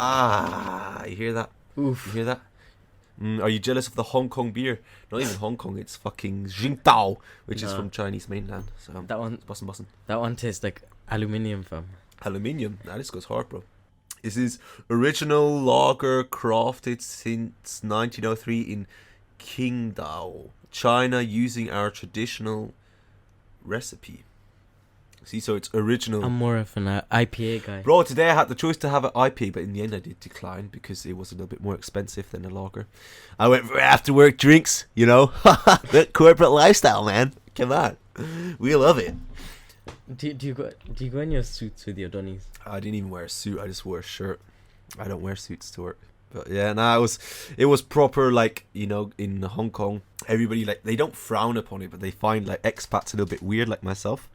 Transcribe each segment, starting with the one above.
You hear that? Oof. You hear that? Are you jealous of the Hong Kong beer? Not even Hong Kong, it's fucking Jingdao, which is from Chinese mainland. So that one, bussin'. That one tastes like aluminium, fam. Aluminium? Nah, this goes hard, bro. This is original lager crafted since 1903 in Qingdao, China, using our traditional recipe. See, so it's original. I'm more of an IPA guy. Bro, today I had the choice to have an IPA, but in the end I did decline because it was a little bit more expensive than a lager. I went for after work drinks, you know. The corporate lifestyle, man. Come on. We love it. Do you go in your suits with your donnies? I didn't even wear a suit. I just wore a shirt. I don't wear suits to work. But yeah, it was proper, like, you know, in Hong Kong, everybody, like, they don't frown upon it, but they find, like, expats a little bit weird, like myself.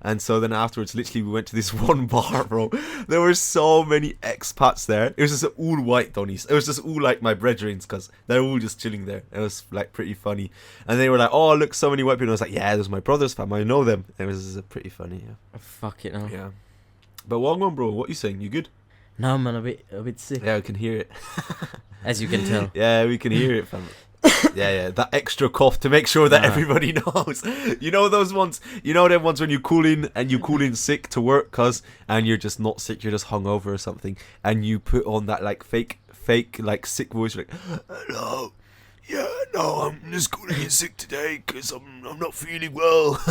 And so then afterwards, literally, we went to this one bar, bro. There were so many expats there. It was just all white donnies. It was just all, like, my brethrens, because they're all just chilling there. It was, like, pretty funny. And they were like, oh, look, so many white people. I was like, yeah, those are my brothers, fam. I know them. It was pretty funny, yeah. Fuck it, no. Yeah. But well on, bro. What are you saying? You good? No, man, a bit sick. Yeah, we can hear it. As you can tell. Yeah, we can hear it, fam. Yeah, that extra cough to make sure that everybody knows. You know those ones, them ones when you call in sick to work, and you're just not sick, you're just hungover or something, and you put on that, like, fake, like, sick voice, like, hello, yeah, no, I'm just calling in sick today, because I'm not feeling well.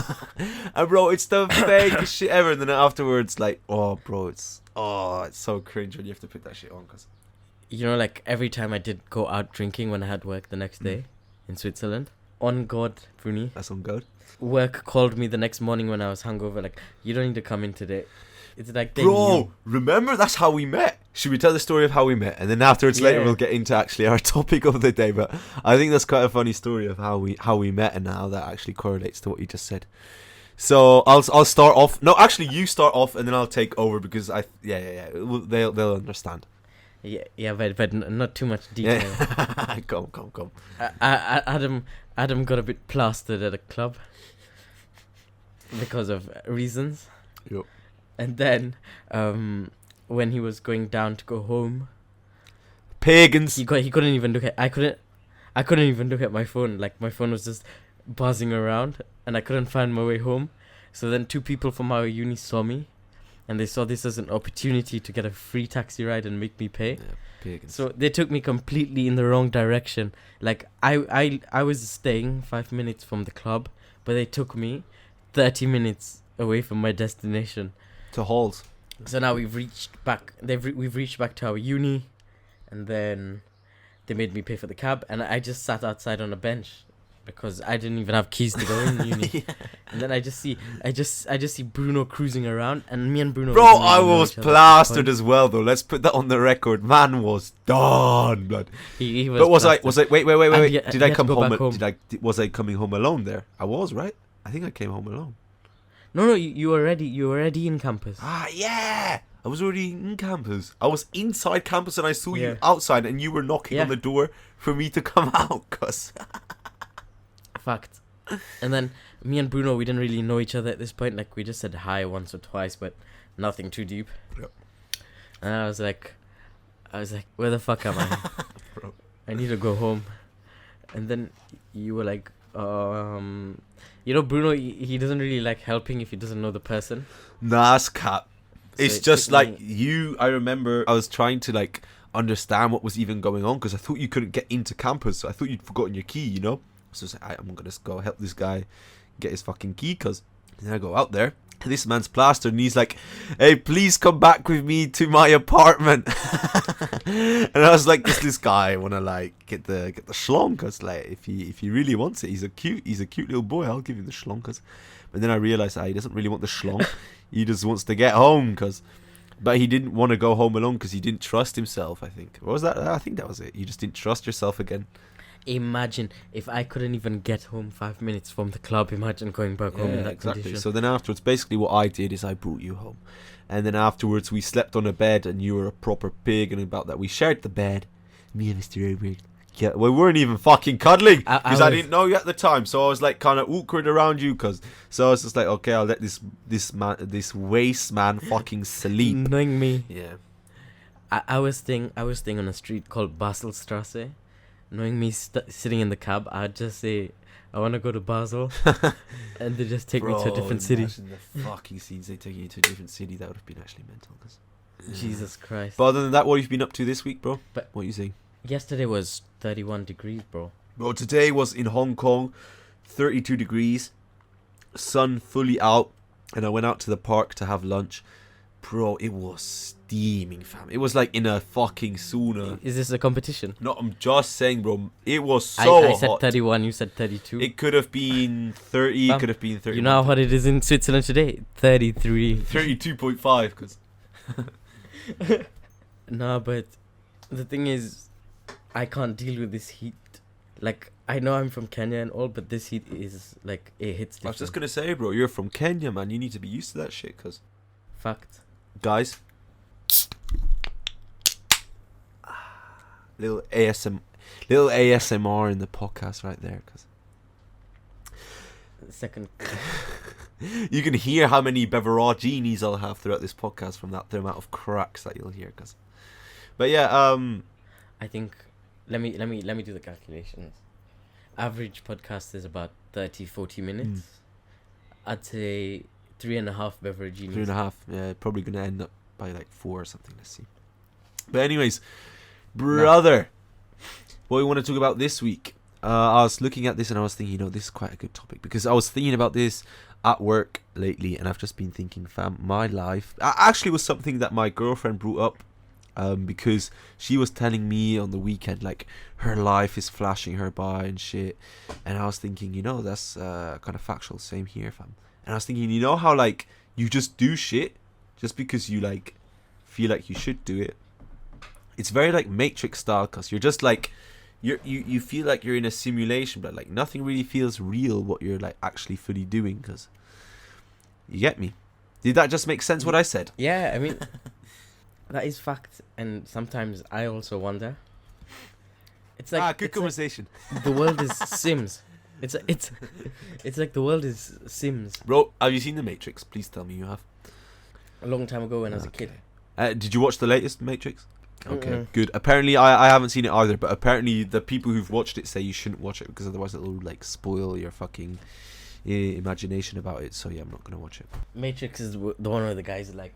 And bro, it's the fakest shit ever, and then afterwards, like, oh, bro, it's so cringe when you have to put that shit on, because... You know, like, every time I did go out drinking when I had work the next day in Switzerland, on God, Bruni. That's on God. Work called me the next morning when I was hungover, like, you don't need to come in today. It's like, bro, remember, that's how we met. Should we tell the story of how we met? And then afterwards, later, we'll get into actually our topic of the day. But I think that's quite a funny story of how we met and how that actually correlates to what you just said. So I'll start off. No, actually, you start off, and then I'll take over because they'll understand. Yeah, but not too much detail. Yeah. Come. Adam got a bit plastered at a club because of reasons. Yep. And then, when he was going down to go home, pagans. He couldn't even look at. I couldn't even look at my phone. Like, my phone was just buzzing around, and I couldn't find my way home. So then 2 people from our uni saw me. And they saw this as an opportunity to get a free taxi ride and make me pay. Yeah, so they took me completely in the wrong direction. Like, I was staying 5 minutes from the club, but they took me 30 minutes away from my destination. To Halls. So now we've reached back to our uni, and then they made me pay for the cab, and I just sat outside on a bench. Because I didn't even have keys to go in uni. Yeah. And then I just see Bruno cruising around, and me and Bruno. Bro, I was plastered as well, though. Let's put that on the record. Man was done, blood. He was. But was I? Wait. Did I come home? Was I coming home alone there? I was, right? I think I came home alone. No, you were already in campus. Yeah. I was already in campus. I was inside campus, and I saw you outside, and you were knocking on the door for me to come out, cause. Fact. And then me and Bruno, we didn't really know each other at this point. Like, we just said hi once or twice, but nothing too deep. Yep. And I was like, where the fuck am I? Bro. I need to go home. And then you were like, Bruno, he doesn't really like helping if he doesn't know the person. Nah, it's cap. So it's just like I remember I was trying to, like, understand what was even going on because I thought you couldn't get into campus. So I thought you'd forgotten your key, you know? So I was like, I'm going to just go help this guy get his fucking key, because then I go out there, and this man's plastered, and he's like, hey, please come back with me to my apartment. And I was like, does this guy want to, like, get the schlong? Because, like, if he really wants it, he's a cute little boy, I'll give him the schlong. But then I realised he doesn't really want the schlong. He just wants to get home, but he didn't want to go home alone because he didn't trust himself, I think. What was that? I think that was it. You just didn't trust yourself again. Imagine if I couldn't even get home 5 minutes from the club. Imagine going back home in that condition. So then afterwards, basically what I did is I brought you home. And then afterwards we slept on a bed, and you were a proper pig, and about that we shared the bed. Me and Mr. Edward. Yeah, we weren't even fucking cuddling because I didn't know you at the time. So I was like kind of awkward around you, so I was just like, okay, I'll let this waste man fucking sleep. Knowing me. Yeah. I was staying on a street called Baselstrasse. Knowing me sitting in the cab, I'd just say, I want to go to Basel, and they just take me to a different city. Imagine the fucking scenes they take you to a different city. That would have been actually mental. Jesus Christ. But other than that, what have you been up to this week, bro? But what are you saying? Yesterday was 31 degrees, bro. Bro, today was in Hong Kong, 32 degrees, sun fully out, and I went out to the park to have lunch. Bro, it was steaming, fam. It was like in a fucking sauna. Is this a competition? No, I'm just saying, bro. It was so I said hot. 31, you said 32. It could have been 30, it could have been 30. You know how hot it is in Switzerland today? 33. 32.5, because... Nah, but the thing is, I can't deal with this heat. Like, I know I'm from Kenya and all, but this heat is, like, it hits different. I was just going to say, bro, you're from Kenya, man. You need to be used to that shit, because... Fact. Guys, little ASMR in the podcast right there, because second. You can hear how many beveraginis I'll have throughout this podcast from the amount of cracks that you'll hear. But yeah, I think let me do the calculations. Average podcast is about 30-40 minutes. I'd say 3.5 beveraginis. 3.5. Yeah, probably gonna end up by like 4 or something. Let's see. But anyways, brother, what we want to talk about this week. I was looking at this and I was thinking, this is quite a good topic, because I was thinking about this at work lately, and I've just been thinking, fam, my life actually was something that my girlfriend brought up, because she was telling me on the weekend, like, her life is flashing her by and shit, and I was thinking, that's kind of factual, same here, fam. And I was thinking, how like you just do shit just because you like feel like you should do it. It's very like Matrix style, cause you're just like you feel like you're in a simulation, but like nothing really feels real what you're like actually fully doing. Cause you get me? Did that just make sense what I said? Yeah, I mean that is fact, and sometimes I also wonder. It's like good conversation. Like the world is Sims. It's like the world is Sims. Bro, have you seen The Matrix? Please tell me you have. A long time ago when I was a kid. Did you watch the latest Matrix? Okay, good. Apparently, I haven't seen it either, but apparently the people who've watched it say you shouldn't watch it because otherwise it'll like spoil your fucking imagination about it. So yeah, I'm not gonna watch it. Matrix is the one where the guys are like...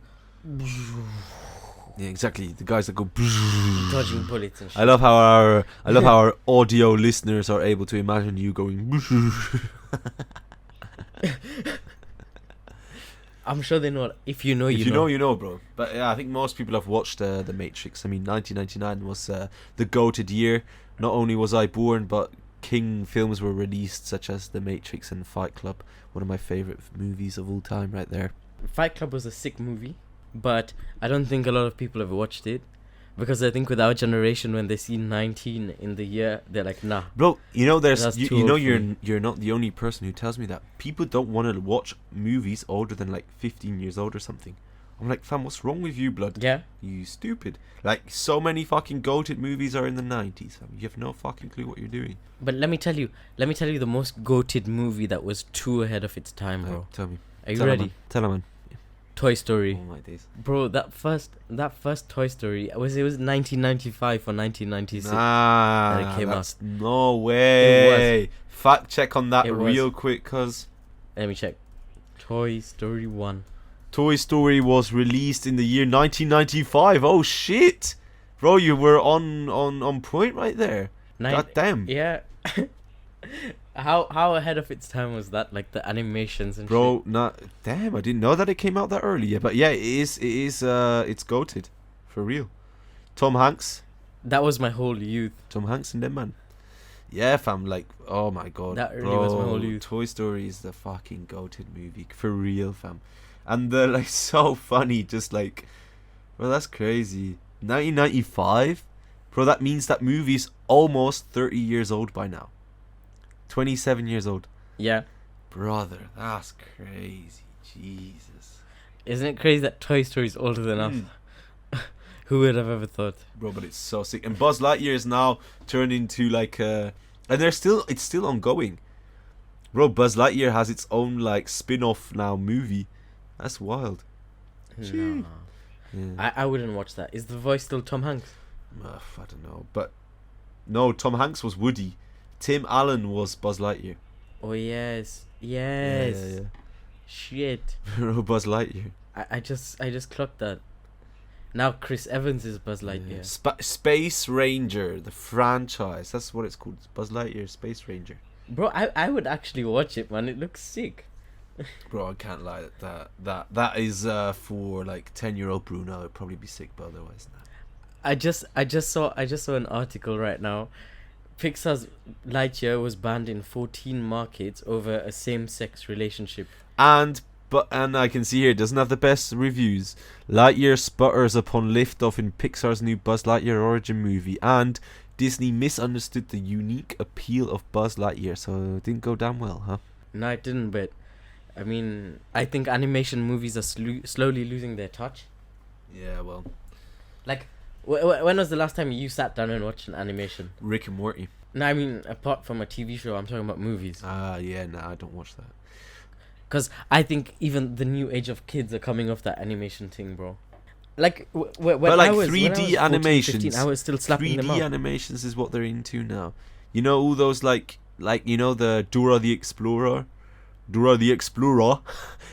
Yeah, exactly. The guys that go dodging bullets and shit. I love how our audio listeners are able to imagine you going. I'm sure they know. If you know, you know. You know, bro. But yeah, I think most people have watched The Matrix. I mean, 1999 was the goated year. Not only was I born, but king films were released, such as The Matrix and Fight Club. One of my favorite movies of all time, right there. Fight Club was a sick movie, but I don't think a lot of people have watched it, because I think with our generation, when they see 19 in the year, they're like, nah. Bro, there's you're not the only person who tells me that. People don't want to watch movies older than like 15 years old or something. I'm like, fam, what's wrong with you, blood? Yeah. You stupid. Like, so many fucking goated movies are in the 90s, fam. You have no fucking clue what you're doing. But let me tell you the most goated movie that was too ahead of its time, bro. Tell me. Are you ready? Tell him, man. Toy Story. Oh my days. Bro, that first Toy Story it was 1995 or 1996 that it came out. No way. It was. Fact check on that real quick, cuz. Let me check. Toy Story 1. Toy Story was released in the year 1995. Oh shit. Bro, you were on point right there. God damn. Yeah. How ahead of its time was that? Like the animations and shit. Damn, I didn't know that it came out that early. Yeah, but yeah, it's goated. For real. Tom Hanks. That was my whole youth. Tom Hanks and them, man. Yeah, fam, like, oh my god. That really was my whole youth. Toy Story is the fucking goated movie. For real, fam. And they're like so funny, just like, bro, that's crazy. 1995? Bro, that means that movie's almost 30 years old by now. 27 years old. Yeah. Brother, that's crazy. Jesus. Isn't it crazy that Toy Story is older than us? Who would have ever thought? Bro, but it's so sick. And Buzz Lightyear is now turned into like and it's still ongoing. Bro, Buzz Lightyear has its own like spin-off now movie. That's wild. No. Yeah. I wouldn't watch that. Is the voice still Tom Hanks? I don't know, but no, Tom Hanks was Woody. Tim Allen was Buzz Lightyear. Oh yes, Yeah, yes. yeah, Shit. yeah. Buzz Lightyear. I just clocked that. Now Chris Evans is Buzz Lightyear. Space Ranger, the franchise. That's what it's called. Buzz Lightyear, Space Ranger. Bro, I would actually watch it, man. It looks sick. Bro, I can't lie. That is for like 10-year-old Bruno. It'd probably be sick, but otherwise, nah. I just saw an article right now. Pixar's Lightyear was banned in 14 markets over a same-sex relationship. And I can see here it doesn't have the best reviews. Lightyear sputters upon liftoff in Pixar's new Buzz Lightyear origin movie, and Disney misunderstood the unique appeal of Buzz Lightyear, so it didn't go damn well, huh? No, it didn't, but I mean, I think animation movies are slowly losing their touch. Yeah, well, Like, when was the last time you sat down and watched an animation? Rick and Morty. No, I mean, apart from a TV show, I'm talking about movies. Yeah, nah, I don't watch that. Because I think even the new age of kids are coming off that animation thing, bro. Like, when But like I was 3D 14, animations, 15, I was still slapping them 3D up. animations is what they're into now. You know all those like you know the Dora the Explorer,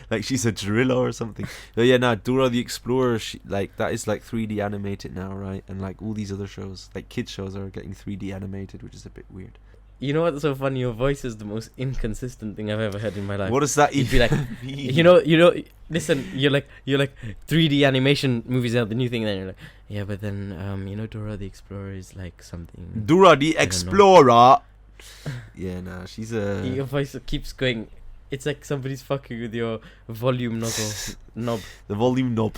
like she's a gorilla or something. But yeah, nah, Dora the Explorer, like that is like 3D animated now, right? And like all these other shows, like kids shows, are getting 3D animated, which is a bit weird. You know what's so funny? Your voice is the most inconsistent thing I've ever heard in my life. What does that You'd even be like, mean? you know. Listen, you're like 3D animation movies are the new thing. And then you're like, yeah, but then Dora the Explorer is like something. Dora the Explorer. Yeah, nah, she's a. Your voice keeps going. It's like somebody's fucking with your volume knob. The volume knob.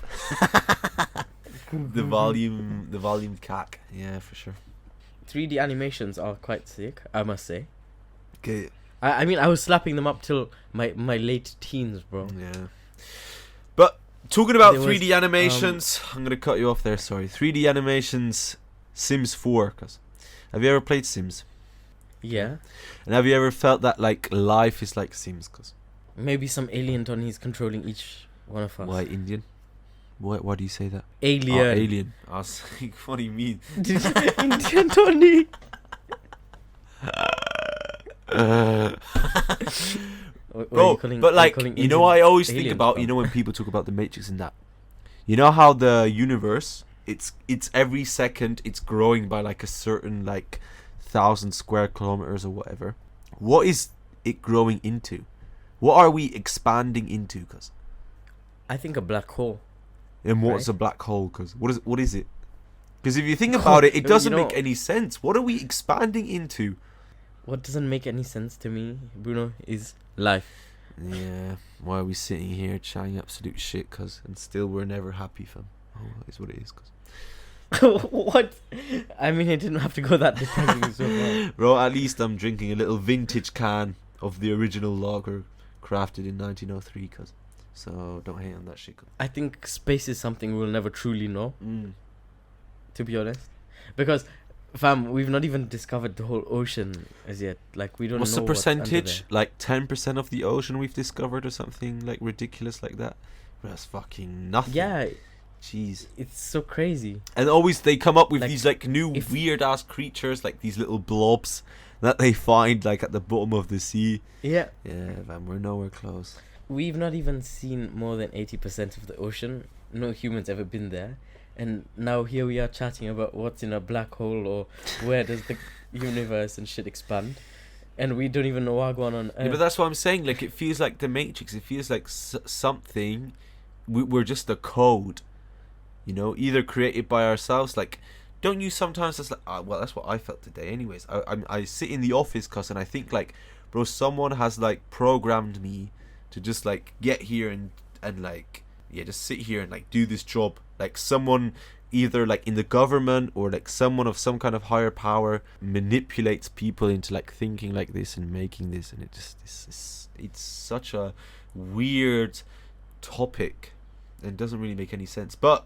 the volume cack. Yeah, for sure. 3D animations are quite sick, I must say. Okay. I mean, I was slapping them up till my late teens, bro. Yeah. But talking about There 3D animations, I'm gonna cut you off there. Sorry. 3D animations, Sims 4. Cause have you ever played Sims? Yeah. And have you ever felt that like life is like Sims? Cause Maybe some alien Tony's controlling each one of us. why Indian? Why do you say that? Alien. Oh, alien. I was like, what do you mean? Indian Tony. Bro, but like, you know what I always think about, you know, when people talk about the Matrix and that, you know how the universe, it's every second it's growing by like a certain like 1,000 square kilometers or whatever. What is it growing into? What are we expanding into? Cause I think a black hole. and what's Right. a black hole? Cause what is it? Because if you think about it, it You doesn't know- make any sense. What are we expanding into? What doesn't make any sense to me, Bruno, is life. Yeah, why are we sitting here chatting absolute shit? Cause and still we're never happy, fam. Oh, it's what it is. Cause What? I mean, it didn't have to go that depressing so far. bro, at least I'm drinking a little vintage can of the original lager crafted in 1903. Cause so don't hate on that shit. I think space is something we'll never truly know, Mm. to be honest. Because, fam, we've not even discovered the whole ocean as yet. Like, we don't What's know the what's under percentage? there. Like 10% of the ocean we've discovered, or something like ridiculous like that. That's fucking nothing. Yeah, Jeez. it's so crazy. And always they come up with Like, these like new if- weird ass creatures, like these little blobs that they find like at the bottom of the sea. Yeah. Yeah, man, we're nowhere close. We've not even seen more than 80% of the ocean. No human's ever been there. And now here we are chatting about what's in a black hole or where does the universe and shit expand. And we don't even know what's going on Yeah, but Earth. that's what I'm saying. Like, it feels like the Matrix. It feels like something. We're just a code, you know, either created by ourselves. Like, don't you sometimes? That's like, well, that's what I felt today. Anyways, I sit in the office, and I think like, bro, someone has like programmed me to just like get here and like, yeah, just sit here and like do this job. Like someone either like in the government or like someone of some kind of higher power manipulates people into like thinking like this and making this, and it just it's such a weird topic and doesn't really make any sense. But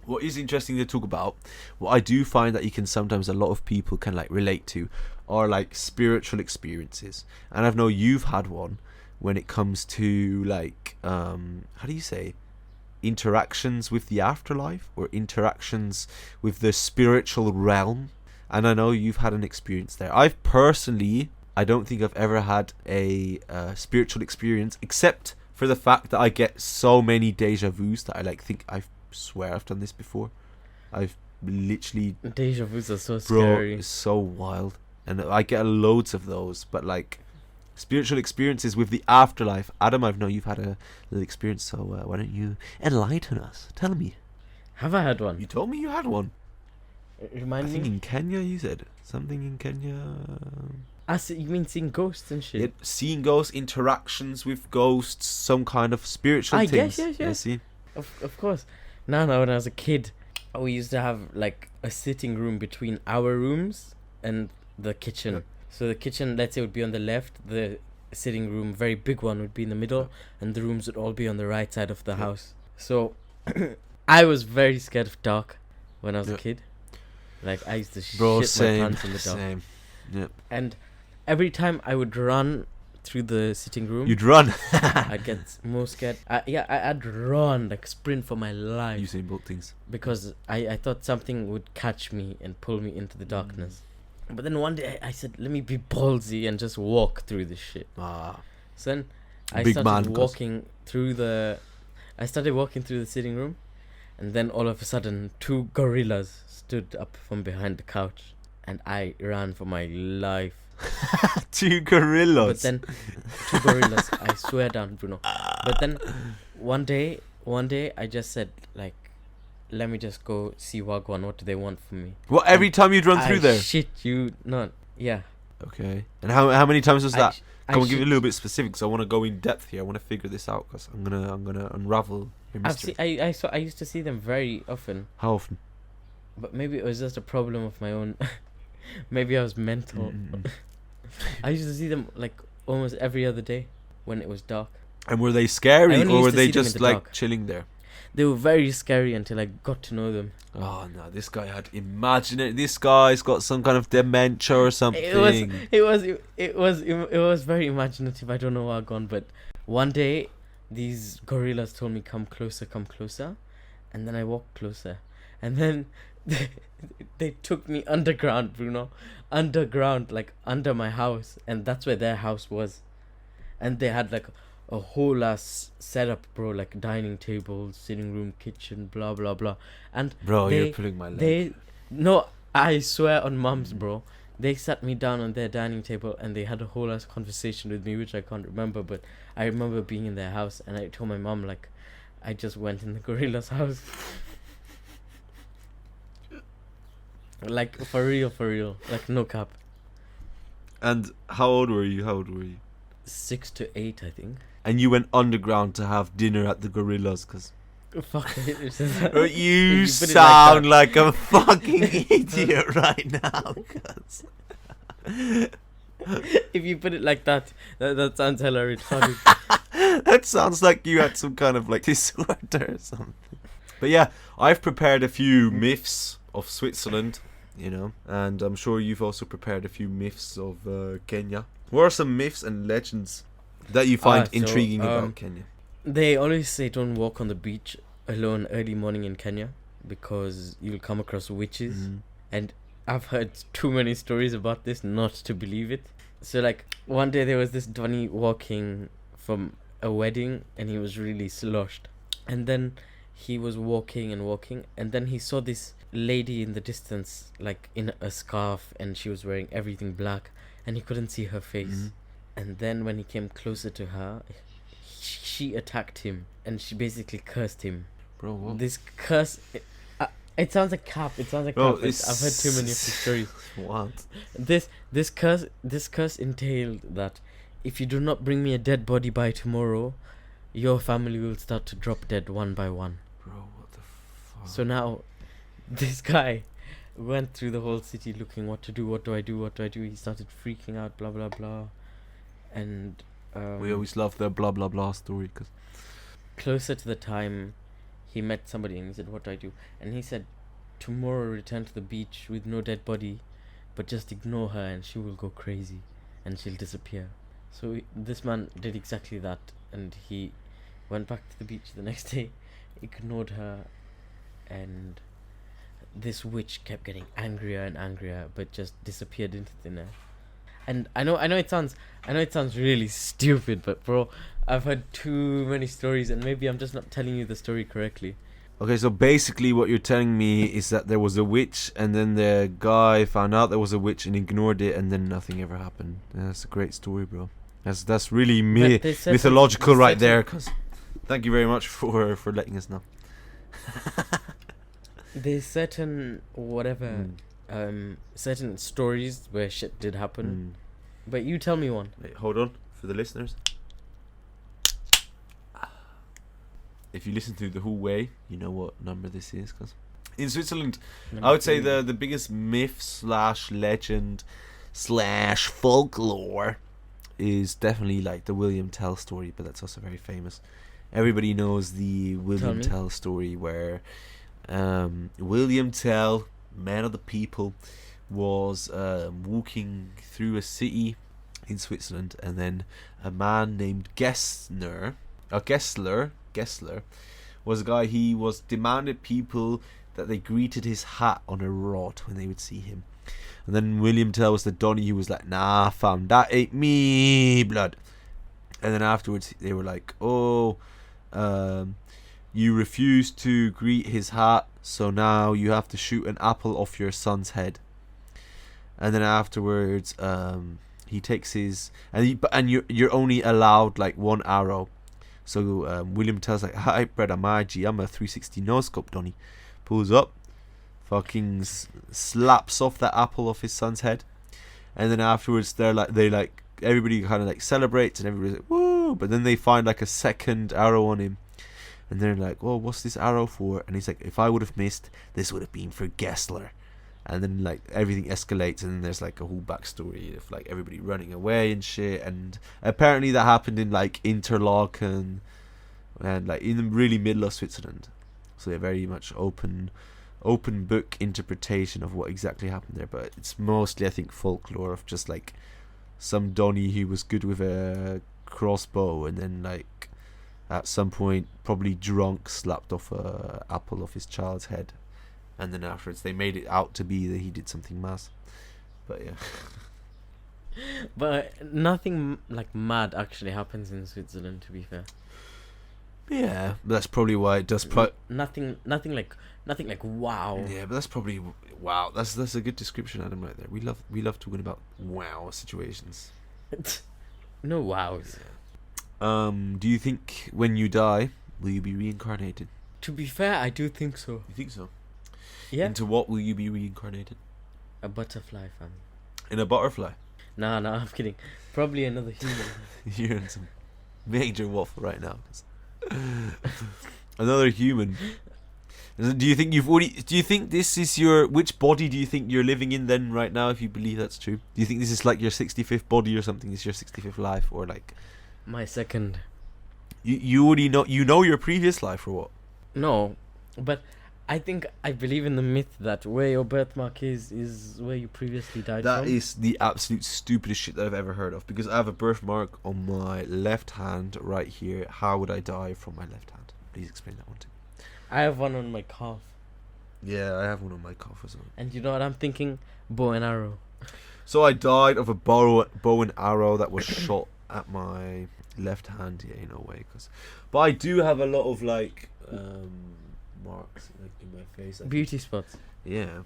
what is interesting to talk about, what I do find that you can sometimes, a lot of people can like relate to, are like spiritual experiences. And I know you've had one when it comes to like how do you say, interactions with the afterlife or interactions with the spiritual realm. And I know you've had an experience there. I don't think I've ever had a spiritual experience, except for the fact that I get so many deja vus that I swear I've done this before. I've literally... Deja vus are so Bro, scary. it's so wild. And I get loads of those, but like... spiritual experiences with the afterlife. Adam, I know you've had a little experience, so why don't you enlighten us? Tell me. Have I had one? You told me you had one. Remind I think me. in Kenya you said. Something in Kenya. You mean seeing ghosts and shit? Yeah, seeing ghosts, interactions with ghosts, some kind of spiritual I things. guess, yes. Yeah, see? Of course. No, when I was a kid, we used to have like a sitting room between our rooms and the kitchen. Yeah. So the kitchen, let's say, would be on the left. The sitting room, very big one, would be in the middle, and the rooms would all be on the right side of the house. So I was very scared of dark when I was a kid. Like, I used to shit my pants in the dark. Same. Yeah. And every time I would run through the sitting room, You'd run. I'd get more scared. I'd run, like sprint for my life. You say both things. Because I thought something would catch me and pull me into the darkness. But then one day I said, let me be ballsy and just walk through this shit. Ah. So then I Big started man, walking through the sitting room, and then all of a sudden 2 gorillas stood up from behind the couch, and I ran for my life. 2 gorillas. But then 2 gorillas, I swear down, Bruno. But then one day I just said, like, let me just go see Wagwan. What do they want from me? Well, every time you'd run through there. Shit you not. Yeah. Okay. And how many times was that? I Come on, give me a little bit specific, because I want to go in depth here. I want to figure this out, because I'm gonna unravel your mystery. I used to see them very often, How often? but maybe it was just a problem of my own. Maybe I was mental. I used to see them like almost every other day when it was dark. And were they I scary, only or used were to they see them in just the like dark. chilling there? They were very scary until I got to know them. Oh no, this guy had This guy's got some kind of dementia or something. It was very imaginative. I don't know how gone, but one day these gorillas told me come closer, and then I walked closer, and then they took me underground, Bruno, like under my house, and that's where their house was, and they had like a whole ass setup, bro, like dining table, sitting room, kitchen, blah blah blah. And Bro, you're pulling my leg. I swear on mums, bro, they sat me down on their dining table and they had a whole ass conversation with me, which I can't remember, but I remember being in their house, and I told my mum, like, I just went in the gorilla's house. Like, for real, like, no cap. And how old were you? 6 to 8, I think. And you went underground to have dinner at the gorillas, because... Fuck it. You sound like a fucking idiot right now, cuz. If you put it like that sounds hella retarded. That sounds like you had some kind of like disorder or something. But yeah, I've prepared a few myths of Switzerland, you know, and I'm sure you've also prepared a few myths of Kenya. What are some myths and legends that you find intriguing about Kenya? They always say don't walk on the beach alone early morning in Kenya because you'll come across witches. And I've heard too many stories about this not to believe it. So like one day there was this Donny walking from a wedding and he was really sloshed. And then he was walking, and then he saw this lady in the distance, like in a scarf, and she was wearing everything black, and he couldn't see her face. And then when he came closer to her, she attacked him, and she basically cursed him. Bro, what? This curse, it sounds like cap. I've heard too many of these stories. What? This curse entailed that if you do not bring me a dead body by tomorrow, your family will start to drop dead one by one. Bro, what the fuck? So now, this guy went through the whole city looking what to do. What do I do? He started freaking out, blah blah blah. And we always love the blah blah blah story, cause closer to the time, he met somebody and he said, what do I do? And he said, tomorrow return to the beach with no dead body, but just ignore her and she will go crazy and she'll disappear. So this man did exactly that, and he went back to the beach the next day, ignored her, and this witch kept getting angrier and angrier, but just disappeared into thin air. And I know it sounds really stupid, but bro, I've heard too many stories, and maybe I'm just not telling you the story correctly. Okay, so basically what you're telling me is that there was a witch, and then the guy found out there was a witch and ignored it, and then nothing ever happened. Yeah, that's a great story, bro. That's really mythological right there. Cause thank you very much for letting us know. There's certain certain stories where shit did happen, but you tell me one. Wait, hold on for the listeners. If you listen to the whole way, you know what number this is. Cause in Switzerland, I would say the biggest myth / legend / folklore is definitely like the William Tell story, but that's also very famous. Everybody knows the William Tell story, where William Tell, man of the people, was walking through a city in Switzerland, and then a man named Gessler was a guy. He was demanded people that they greeted his hat on a rod when they would see him. And then William Tell was the Donny who was like, nah fam, that ain't me blood. And then afterwards they were like, oh, you refused to greet his hat, so now you have to shoot an apple off your son's head. And then afterwards he takes his, and you're only allowed like one arrow. So William Tell's like, hi brother, my G, I'm a 360 no scope Donny. Pulls up, fucking slaps off that apple off his son's head, and then afterwards everybody kind of like celebrates, and everybody's like, woo. But then they find like a second arrow on him, and they're like, well, what's this arrow for? And he's like, if I would have missed, this would have been for Gessler. And then like everything escalates, and then there's like a whole backstory of like everybody running away and shit. And apparently that happened in like Interlaken and like in the really middle of Switzerland. So they're very much open book interpretation of what exactly happened there. But it's mostly, I think, folklore of just like some Donny who was good with a crossbow, and then like at some point, probably drunk, slapped off a apple off his child's head. And then afterwards they made it out to be that he did something mass. But yeah. But nothing like mad actually happens in Switzerland, to be fair. Yeah, but that's probably why it does nothing like wow. Yeah, but that's probably wow. That's a good description, Adam, right there. We love talking about wow situations. No wows. Yeah. Do you think when you die will you be reincarnated? To be fair, I do think so. You think so? Yeah. Into what will you be reincarnated? A butterfly, fam. In a butterfly? Nah, I'm kidding. Probably another human. You're in some major waffle right now. Another human. Do you think do you think this is which body do you think you're living in then right now, if you believe that's true? Do you think this is like your 65th body or something? This is your 65th life, or like my second? You already know your previous life, or what? No, but I believe in the myth that where your birthmark is where you previously died from. That is the absolute stupidest shit that I've ever heard of, because I have a birthmark on my left hand right here. How would I die from my left hand? Please explain that one to me. I have one on my calf. Yeah, I have one on my calf as well. And you know what I'm thinking? Bow and arrow. So I died of a bow and arrow that was shot at my left hand. Yeah, in a way. But I do have a lot of like marks like in my face. Beauty spots. Yeah.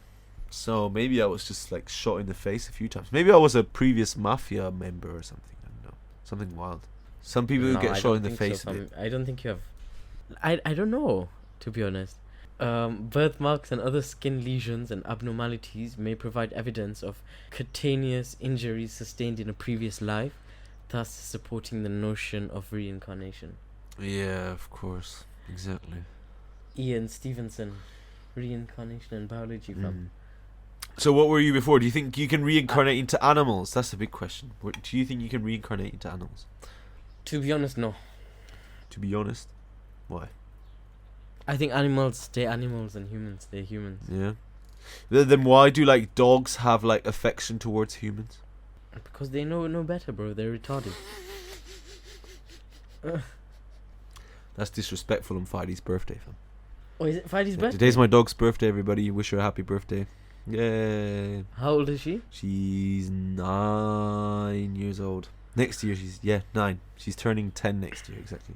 So maybe I was just like shot in the face a few times. Maybe I was a previous mafia member or something. I don't know. Something wild. Some people who get shot in the face. So, I don't think you have. I don't know, to be honest. Birthmarks and other skin lesions and abnormalities may provide evidence of cutaneous injuries sustained in a previous life, thus supporting the notion of reincarnation. Yeah, of course. Exactly. Ian Stevenson, Reincarnation and Biology from. So what were you before? Do you think you can reincarnate into animals? That's the big question. Do you think you can reincarnate into animals? To be honest, no. To be honest? Why? I think animals stay animals and humans stay humans. Yeah. Then why do like dogs have like affection towards humans? Because they know no better, bro. They're retarded. That's disrespectful on Friday's birthday, fam. Oh, is it Friday's birthday? Today's my dog's birthday, everybody. Wish her a happy birthday. Yay. How old is she? She's 9 years old. Next year, 9. She's turning 10 next year, exactly.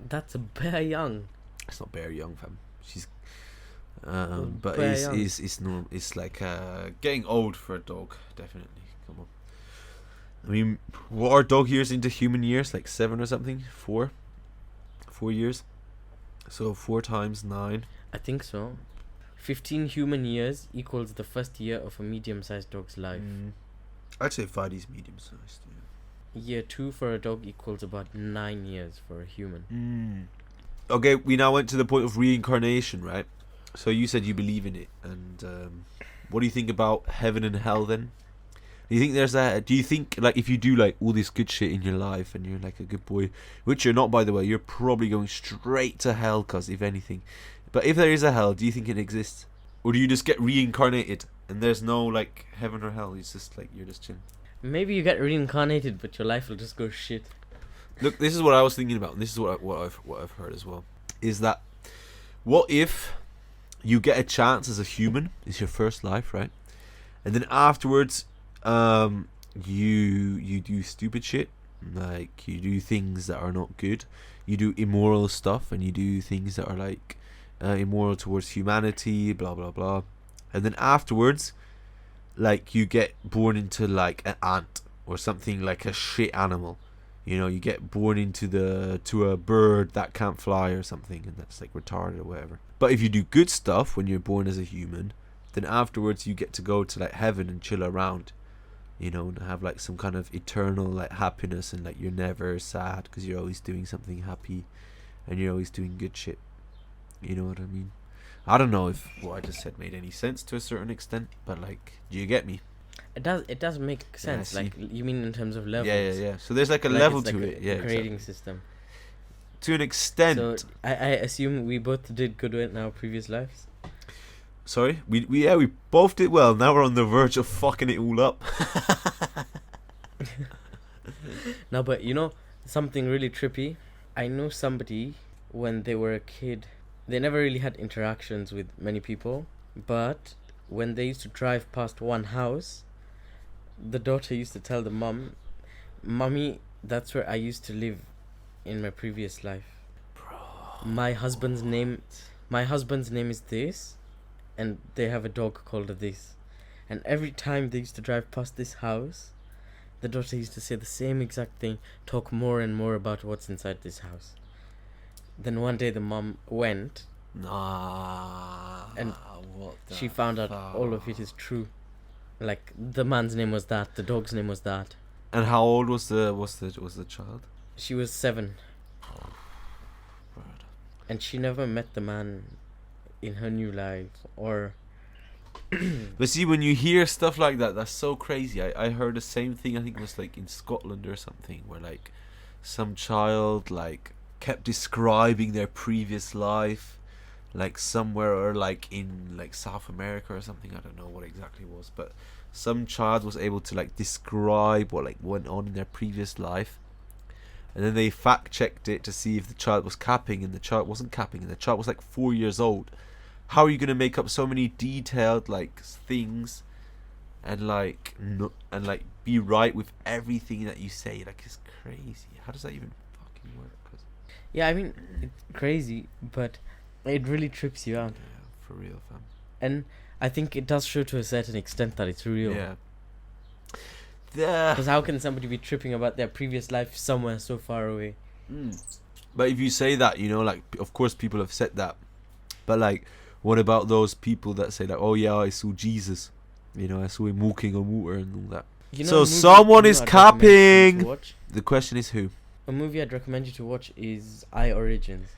That's a bare young. It's not very young, fam. She's, Well, but bare it's young. it's like getting old for a dog, definitely. Come on. I mean, what are dog years into human years? Like 7 or something? 4 years. So 4 times 9. I think so. 15 human years equals the first year of a medium-sized dog's life. I'd say Friday's medium sized. Year 2 for a dog equals about 9 years for a human. Okay, we now went to the point of reincarnation, right? So you said you believe in it, and what do you think about heaven and hell then? Do you think there's a? Do you think like if you do like all this good shit in your life and you're like a good boy, which you're not by the way, you're probably going straight to hell, cause if anything. But if there is a hell, do you think it exists, or do you just get reincarnated and there's no like heaven or hell? It's just like you're just chilling. Maybe you get reincarnated, but your life will just go shit. Look, this is what I was thinking about, and this is what I've heard as well. Is that what if you get a chance as a human? It's your first life, right? And then afterwards, you do stupid shit, like you do things that are not good. You do immoral stuff, and you do things that are like immoral towards humanity, blah blah blah. And then afterwards, like you get born into like an ant or something, like a shit animal. You know, you get born to a bird that can't fly or something, and that's like retarded or whatever. But if you do good stuff when you're born as a human, then afterwards you get to go to like heaven and chill around, you know, and have like some kind of eternal like happiness, and like you're never sad because you're always doing something happy, and you're always doing good shit. You know what I mean? I don't know if what I just said made any sense to a certain extent, but like, do you get me? It does make sense. Yeah, like you mean in terms of levels? Yeah. So there's like a Like level it's like to a it. Yeah, grading exactly. system. To an extent. So I assume we both did good in our previous lives. Sorry, we both did well. Now we're on the verge of fucking it all up. No, but you know something really trippy. I know somebody when they were a kid. They never really had interactions with many people, but when they used to drive past one house, the daughter used to tell the mum, "Mummy, that's where I used to live in my previous life. My husband's name is this, and they have a dog called this." And every time they used to drive past this house, the daughter used to say the same exact thing, talk more and more about what's inside this house. Then one day the mum went, and she found out all of it is true. Like the man's name was that, the dog's name was that. And how old was the child? She was 7. And she never met the man in her new life, or But see, when you hear stuff like that, that's so crazy. I heard the same thing. I think it was like in Scotland or something, where like some child like kept describing their previous life, like somewhere, or like in like South America or something. I don't know what exactly it was, but some child was able to like describe what like went on in their previous life, and then they fact checked it to see if the child was capping, and the child wasn't capping, and the child was like 4 years old. How are you gonna make up so many detailed like things, and like and like be right with everything that you say? Like, it's crazy. How does that even fucking work? yeah, I mean, it's crazy, but it really trips you out. Yeah, for real, fam. And I think it does show to a certain extent that it's real. Yeah. Because how can somebody be tripping about their previous life somewhere so far away? But if you say that, you know, like, of course people have said that, but like, what about those people that say like, oh yeah, I saw Jesus, you know, I saw him walking on water and all that? You know, So a movie- someone you is know I'd recommend you to capping. watch? The question is who? A movie I'd recommend you to watch is Eye Origins.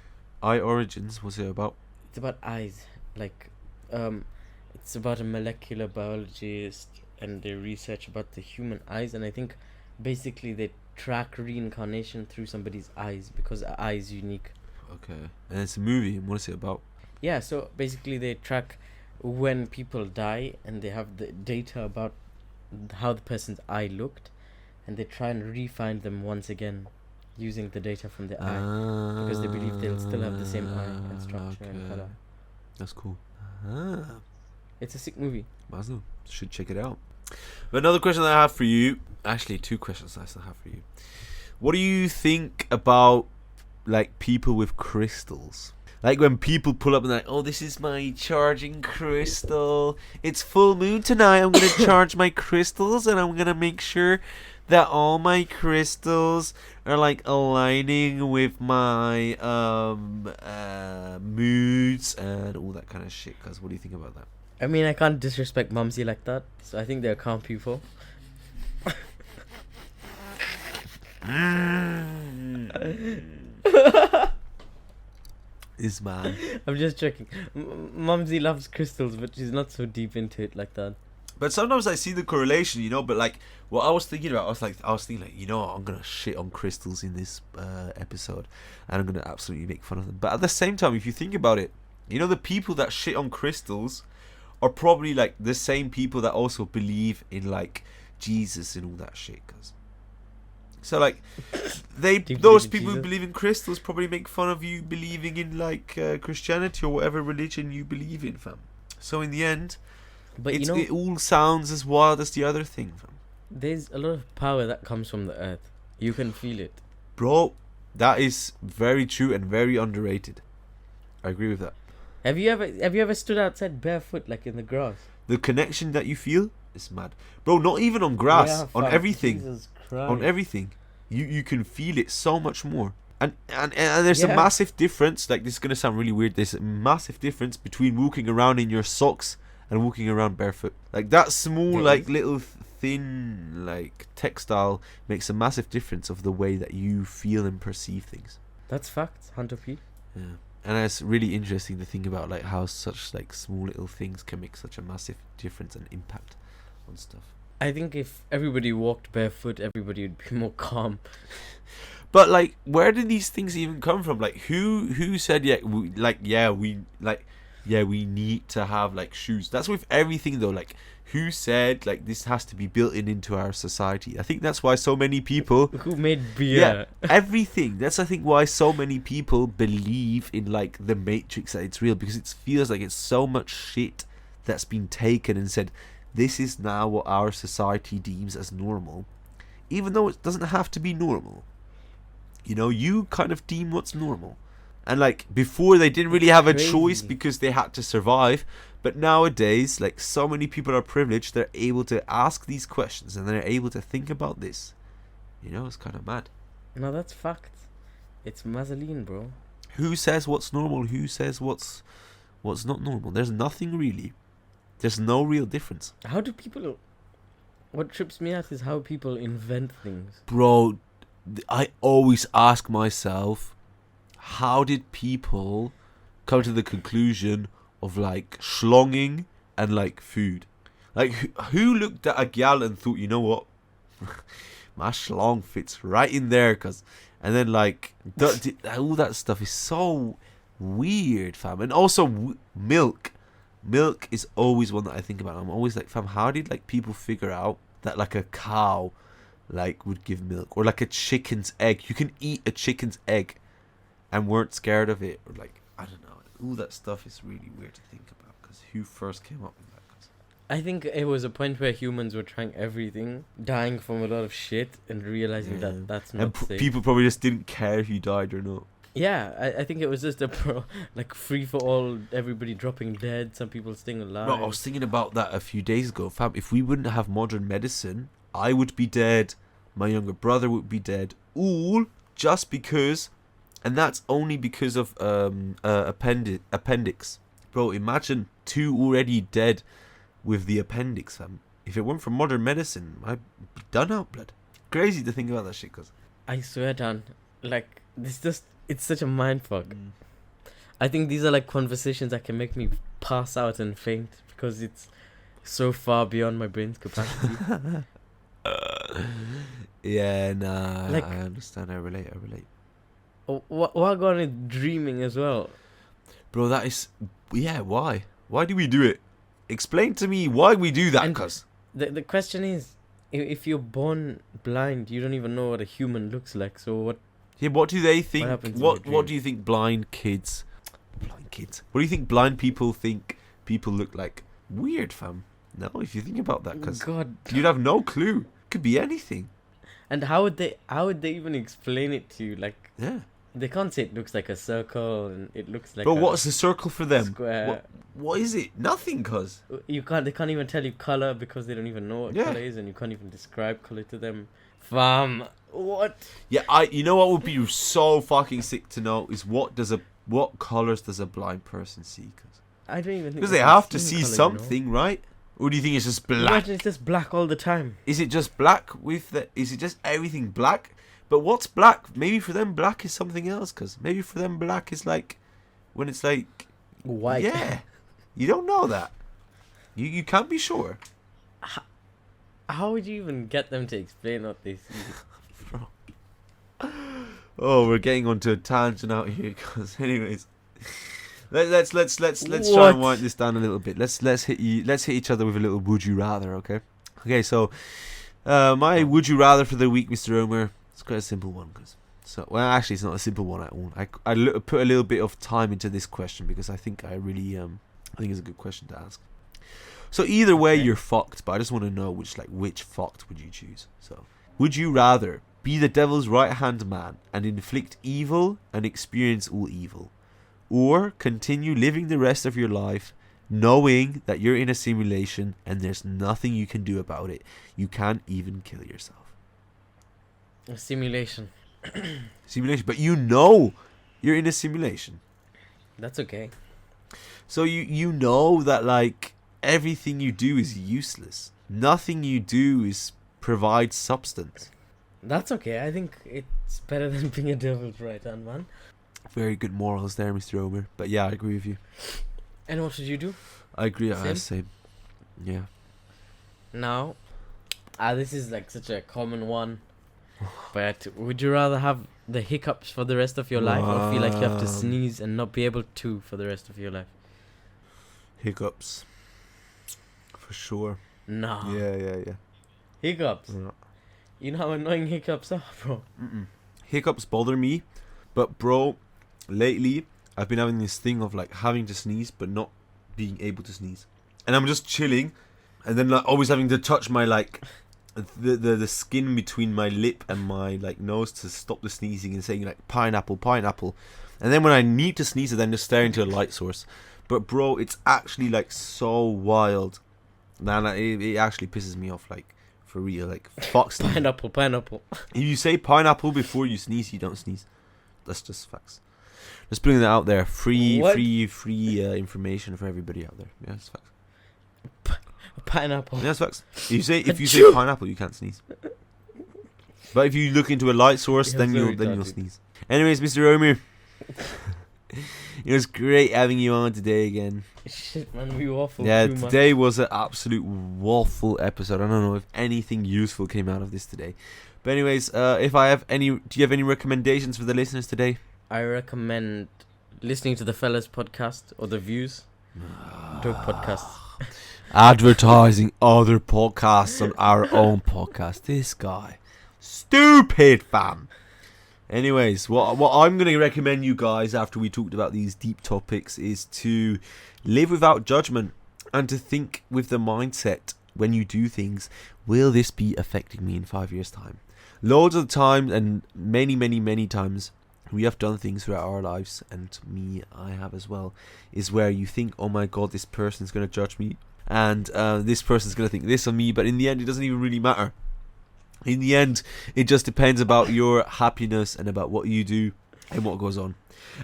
Eye Origins. What's it about? It's about eyes. Like, it's about a molecular biologist, and they research about the human eyes, and I think basically they track reincarnation through somebody's eyes, because an eye is unique. Okay, and it's a movie. And what is it about? Yeah, so basically they track when people die, and they have the data about how the person's eye looked, and they try and re-find them once again using the data from the eye because they believe they'll still have the same eye and structure and color. That's cool. It's a sick movie. Mazel. Should check it out. But another question that I have for you, actually 2 questions I still have for you. What do you think about like people with crystals? Like when people pull up and like, oh, this is my charging crystal. It's full moon tonight. I'm going to charge my crystals and I'm going to make sure that all my crystals are like aligning with my moods and all that kind of shit. Cause what do you think about that? I mean, I can't disrespect Mumsy like that. So I think they're calm people. This man. I'm just checking. Mumsy loves crystals, but she's not so deep into it like that. But sometimes I see the correlation, you know. But like, what I was thinking about, I was thinking like, you know, I'm gonna shit on crystals in this episode, and I'm gonna absolutely make fun of them. But at the same time, if you think about it, you know, the people that shit on crystals are probably like the same people that also believe in like Jesus and all that shit. Cause so like those people who believe in crystals probably make fun of you believing in like Christianity or whatever religion you believe in, fam. So in the end, but you know, it all sounds as wild as the other thing, fam. There's a lot of power that comes from the earth. You can feel it, bro. That is very true and very underrated. I agree with that. Have you ever stood outside barefoot, like in the grass? The connection that you feel is mad, bro. Not even on grass, Yeah, on fam, everything. Jesus Christ. On everything, you can feel it so much more. And there's a massive difference. Like, this is gonna sound really weird. There's a massive difference between walking around in your socks and walking around barefoot. Like that small, like little thin, like textile makes a massive difference of the way that you feel and perceive things. That's facts, Hunter P. Yeah, and it's really interesting to think about like how such like small little things can make such a massive difference and impact on stuff. I think if everybody walked barefoot, everybody would be more calm. But like, where did these things even come from? Like, who said we need to have like shoes? That's with everything though. Like, who said like this has to be built into our society? I think that's why so many people who made beer. Yeah, everything. That's I think why so many people believe in like the Matrix, that it's real, because it feels like it's so much shit that's been taken and said, this is now what our society deems as normal, even though it doesn't have to be normal. You know, you kind of deem what's normal. And like before, they didn't really have a choice because they had to survive. But nowadays, like so many people are privileged, they're able to ask these questions and they're able to think about this. You know, it's kind of mad. No, that's fact. It's Mazaline, bro. Who says what's normal? Who says what's not normal? There's nothing really. There's no real difference. How do people... What trips me out is how people invent things. Bro, I always ask myself, how did people come to the conclusion of like schlonging and like food? Like who looked at a gal and thought, you know what, my schlong fits right in there, and then like all that stuff is so weird, fam. And also milk is always one that I think about. I'm always like, fam, how did like people figure out that like a cow like would give milk, or like a chicken's egg? You can eat a chicken's egg and weren't scared of it, or like, I don't know. All that stuff is really weird to think about, because who first came up with that? I think it was a point where humans were trying everything, dying from a lot of shit, and realizing that that's not safe. People probably just didn't care if you died or not. Yeah, I think it was just a like free for all, everybody dropping dead, some people staying alive. No, I was thinking about that a few days ago, fam. If we wouldn't have modern medicine, I would be dead, my younger brother would be dead, all just because, and that's only because of appendix. Bro, imagine 2 already dead with the appendix, fam. If it weren't for modern medicine, I'd be done out, blood. Crazy to think about that shit, cause I swear, Dan, like it's such a mindfuck. I think these are like conversations that can make me pass out and faint because it's so far beyond my brain's capacity. Yeah, nah, like, I understand. I relate. What gone is dreaming as well, bro. That is, yeah. Why do we do it? Explain to me why we do that. Cause the question is, if you're born blind, you don't even know what a human looks like. So Yeah, what do they think? happens in What your do you think blind kids? What do you think blind people think people look like? Weird, fam. No, if you think about that, because God. you'd have no clue. Could be anything. And how would they even explain it to you? Like, Yeah. they can't say it looks like a circle and it looks like But a what's the circle for them? square. What is it? Nothing, cuz. They can't even tell you color because they don't even know what Yeah. color is, and you can't even describe color to them. Fam, what? Yeah, you know what would be so fucking sick to know is what colors does a blind person see? I don't even think Because they can have to see see colour, something, right? Or do you think it's just black? Imagine it's just black all the time. Is it just black is it just everything black? But what's black? Maybe for them black is something else, because maybe for them black is like when it's like White. Yeah. You don't know that. You can't be sure. How would you even get them to explain what they see? Oh, we're getting onto a tangent out here, because anyways, let's try What? and wind this down a little bit. Let's hit each other with a little would you rather, okay? Okay, so my would you rather for the week, Mr. Omer, it's quite a simple one, well, actually, it's not a simple one at all. I put a little bit of time into this question because I think I think it's a good question to ask. So either way, Okay. you're fucked, but I just want to know which fucked would you choose. So, would you rather be the devil's right-hand man and inflict evil and experience all evil, or continue living the rest of your life knowing that you're in a simulation and there's nothing you can do about it? You can't even kill yourself. A simulation. Simulation, but you know you're in a simulation. That's okay. So you know that like everything you do is useless. Nothing you do is provide substance. That's okay. I think it's better than being a devil's right hand man. Very good morals there, Mr. Omer. But yeah, I agree with you. And what should you do? I agree. Same? Same. Yeah. Now, this is like such a common one. But would you rather have the hiccups for the rest of your life, or feel like you have to sneeze and not be able to for the rest of your life? Hiccups. For sure. No. Yeah. Hiccups. Yeah. You know how annoying hiccups are, bro. Hiccups bother me, but bro, lately I've been having this thing of like having to sneeze but not being able to sneeze, and I'm just chilling, and then like always having to touch my like the skin between my lip and my like nose to stop the sneezing, and saying like pineapple, and then when I need to sneeze, I then just stare into a light source. But bro, it's actually like so wild. Man, it actually pisses me off, like for real. Like fuck sneezing. Pineapple. If you say pineapple before you sneeze, you don't sneeze. That's just facts. Just putting that out there. Free information for everybody out there. Yeah, that's facts. Pineapple. Yeah, that's facts. If you say pineapple, you can't sneeze. But if you look into a light source, Yeah, then very you'll dirty. sneeze. Anyways, Mr. Omer, it was great having you on today again. Shit, man, we waffled Yeah, too much. today was an absolute waffle episode. I don't know if anything useful came out of this today. But anyways, do you have any recommendations for the listeners today? I recommend listening to the Fellas podcast or the Views. Dope podcasts. Advertising other podcasts on our own podcast. This guy. Stupid, fam. Anyways, what I'm going to recommend you guys after we talked about these deep topics is to live without judgment and to think with the mindset when you do things, will this be affecting me in 5 years' time? Loads of the time, and many times, we have done things throughout our lives, and I have as well, is where you think, oh my god, this person's going to judge me, and this person's going to think this of me, but in the end, it doesn't even really matter. In the end, it just depends about your happiness and about what you do and what goes on.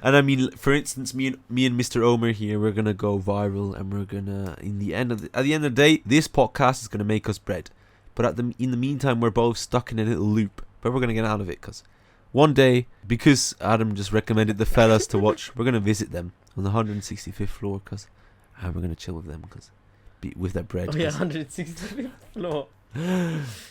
And I mean, for instance, me and Mr. Omer here, we're gonna go viral, and we're gonna, at the end of the day, this podcast is gonna make us bread. But in the meantime, we're both stuck in a little loop. But we're gonna get out of it, because one day, because Adam just recommended the Fellas to watch, we're gonna visit them on the 165th floor, and we're gonna chill with them, with their bread. Oh yeah, 165th floor.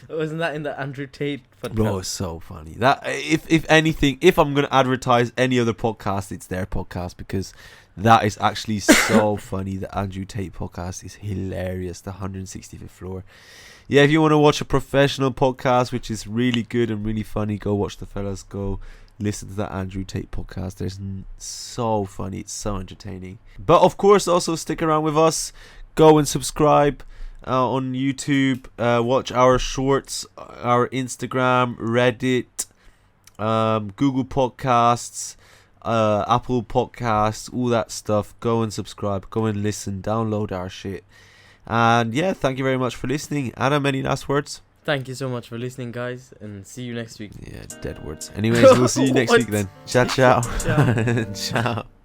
Wasn't that in the Andrew Tate podcast? Bro, it's so funny. That if anything, if I'm gonna advertise any other podcast, it's their podcast, because that is actually so funny. The Andrew Tate podcast is hilarious. The 165th floor. Yeah, if you want to watch a professional podcast which is really good and really funny, go watch the Fellas. Go listen to that Andrew Tate podcast. There's so funny. It's so entertaining. But of course, also stick around with us. Go and subscribe on YouTube. Watch our shorts, our Instagram, Reddit, Google Podcasts, Apple Podcasts, all that stuff. Go and subscribe. Go and listen. Download our shit. And yeah, thank you very much for listening. Adam, any last words? Thank you so much for listening, guys, and see you next week. Yeah, dead words. Anyways, we'll see you next week then. Ciao, ciao. Ciao. Ciao.